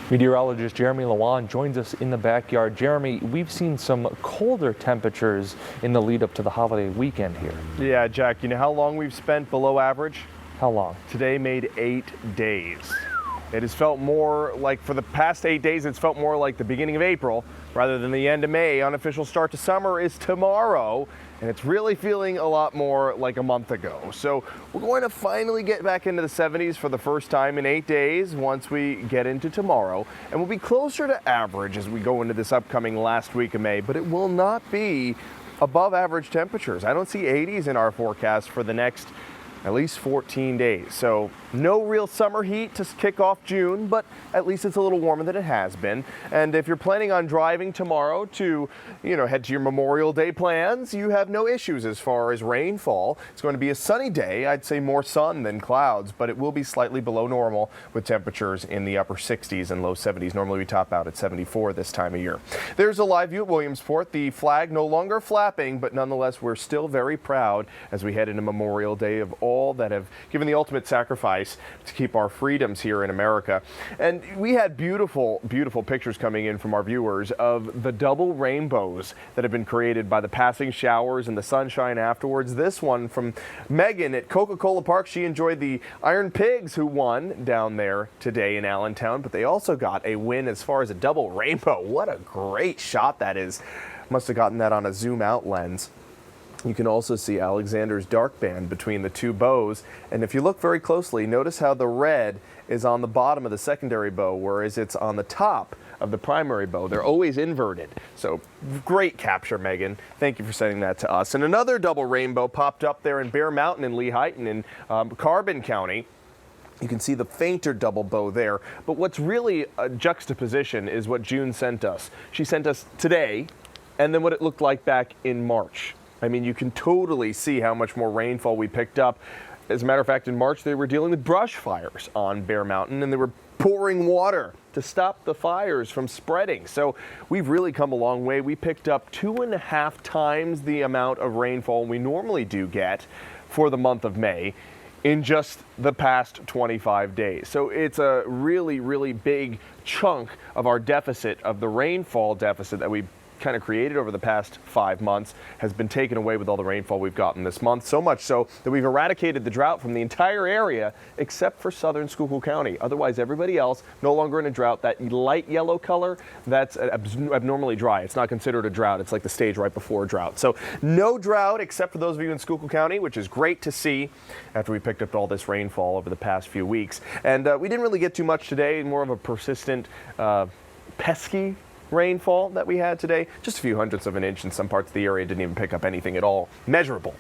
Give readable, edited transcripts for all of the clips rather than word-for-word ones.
Meteorologist Jeremy Lawan joins us in the backyard. Jeremy, we've seen some colder temperatures in the lead up to the holiday weekend here. Yeah, Jack, you know how long we've spent below average? How long? Today made 8 days. It has felt more like, for the past 8 days, it's felt more like the beginning of April rather than the end of May. Unofficial start to summer is tomorrow, and it's really feeling a lot more like a month ago. So we're going to finally get back into the 70s for the first time in 8 days once we get into tomorrow. And we'll be closer to average as we go into this upcoming last week of May, but it will not be above average temperatures. I don't see 80s in our forecast for the next at least 14 days. So no real summer heat to kick off June, but at least it's a little warmer than it has been. And if you're planning on driving tomorrow to, head to your Memorial Day plans, you have no issues as far as rainfall. It's going to be a sunny day. I'd say more sun than clouds, but it will be slightly below normal with temperatures in the upper 60s and low 70s. Normally we top out at 74 this time of year. There's a live view at Williamsport. The flag no longer flapping, but nonetheless, we're still very proud as we head into Memorial Day of all that have given the ultimate sacrifice to keep our freedoms here in America. And we had beautiful, beautiful pictures coming in from our viewers of the double rainbows that have been created by the passing showers and the sunshine afterwards. This one from Megan at Coca-Cola Park. She enjoyed the Iron Pigs, who won down there today in Allentown, but they also got a win as far as a double rainbow. What a great shot that is. Must have gotten that on a zoom out lens. You can also see Alexander's dark band between the two bows. And if you look very closely, notice how the red is on the bottom of the secondary bow, whereas it's on the top of the primary bow. They're always inverted. So great capture, Megan. Thank you for sending that to us. And another double rainbow popped up there in Bear Mountain in Lehighton in Carbon County. You can see the fainter double bow there. But what's really a juxtaposition is what June sent us. She sent us today, and then what it looked like back in March. I mean, you can totally see how much more rainfall we picked up. As a matter of fact, in March, they were dealing with brush fires on Bear Mountain, and they were pouring water to stop the fires from spreading. So we've really come a long way. We picked up 2.5 times the amount of rainfall we normally do get for the month of May in just the past 25 days. So it's a really, really big chunk of our deficit, of the rainfall deficit that we kind of created over the past 5 months, has been taken away with all the rainfall we've gotten this month. So much so that we've eradicated the drought from the entire area except for southern Schuylkill County. Otherwise, everybody else no longer in a drought. That light yellow color, that's abnormally dry. It's not considered a drought. It's like the stage right before a drought. So no drought except for those of you in Schuylkill County, which is great to see after we picked up all this rainfall over the past few weeks. And we didn't really get too much today, more of a persistent, pesky rainfall that we had today. Just a few hundredths of an inch in some parts of the area. Didn't even pick up anything at all measurable.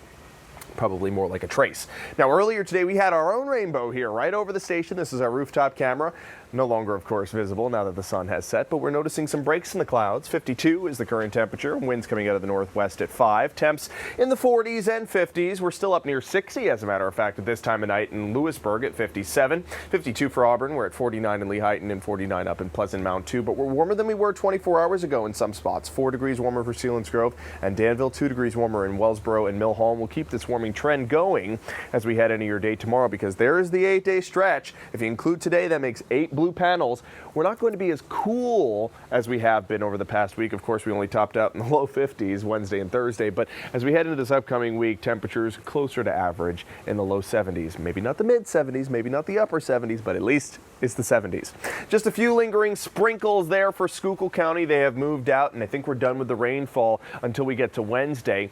Probably more like a trace. Now, earlier today, we had our own rainbow here right over the station. This is our rooftop camera. No longer, of course, visible now that the sun has set, but we're noticing some breaks in the clouds. 52 is the current temperature. Winds coming out of the northwest at 5. Temps in the 40s and 50s. We're still up near 60, as a matter of fact, at this time of night in Lewisburg at 57. 52 for Auburn. We're at 49 in Lehighton and 49 up in Pleasant Mound, too. But we're warmer than we were 24 hours ago in some spots. 4 degrees warmer for Selinsgrove and Danville. 2 degrees warmer in Wellsboro and Mill Hall. We'll keep this warming trend going as we head into your day tomorrow, because there is the 8-day stretch. If you include today, that makes 8 blue panels. We're not going to be as cool as we have been over the past week. Of course, we only topped out in the low 50s Wednesday and Thursday, but as we head into this upcoming week, temperatures closer to average in the low 70s. Maybe not the mid 70s, maybe not the upper 70s, but at least it's the 70s. Just a few lingering sprinkles there for Schuylkill County. They have moved out, and I think we're done with the rainfall until we get to Wednesday.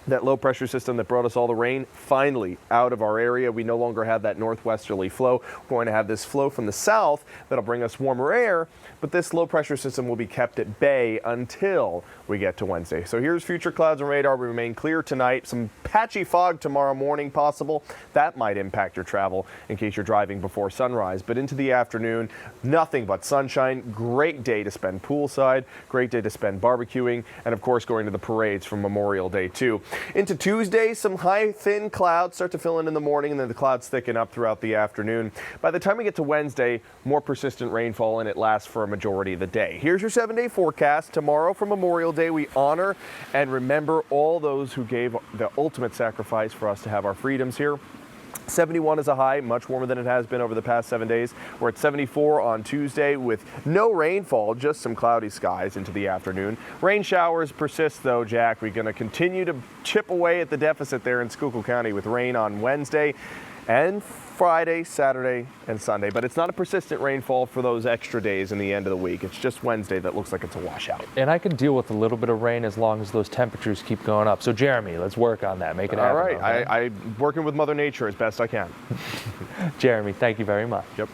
That low pressure system that brought us all the rain finally out of our area. We no longer have that northwesterly flow. We're going to have this flow from the south that'll bring us warmer air, but this low pressure system will be kept at bay until we get to Wednesday. So here's future clouds and radar. We remain clear tonight. Some patchy fog tomorrow morning possible. That might impact your travel in case you're driving before sunrise. But into the afternoon, nothing but sunshine. Great day to spend poolside. Great day to spend barbecuing. And of course, going to the parades from Memorial Day too. Into Tuesday, some high, thin clouds start to fill in the morning, and then the clouds thicken up throughout the afternoon. By the time we get to Wednesday, more persistent rainfall, and it lasts for a majority of the day. Here's your 7-day forecast. Tomorrow for Memorial Day, we honor and remember all those who gave the ultimate sacrifice for us to have our freedoms here. 71 is a high, much warmer than it has been over the past 7 days. We're at 74 on Tuesday with no rainfall, just some cloudy skies into the afternoon. Rain showers persist though, Jack. We're going to continue to chip away at the deficit there in Schuylkill County with rain on Wednesday and Friday, Saturday, and Sunday. But it's not a persistent rainfall for those extra days in the end of the week. It's just Wednesday that looks like it's a washout. And I can deal with a little bit of rain as long as those temperatures keep going up. So Jeremy, let's work on that. Make it happen. All right. Okay? I'm working with Mother Nature as best I can. Jeremy, thank you very much. Yep.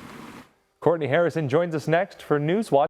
Courtney Harrison joins us next for News Watch.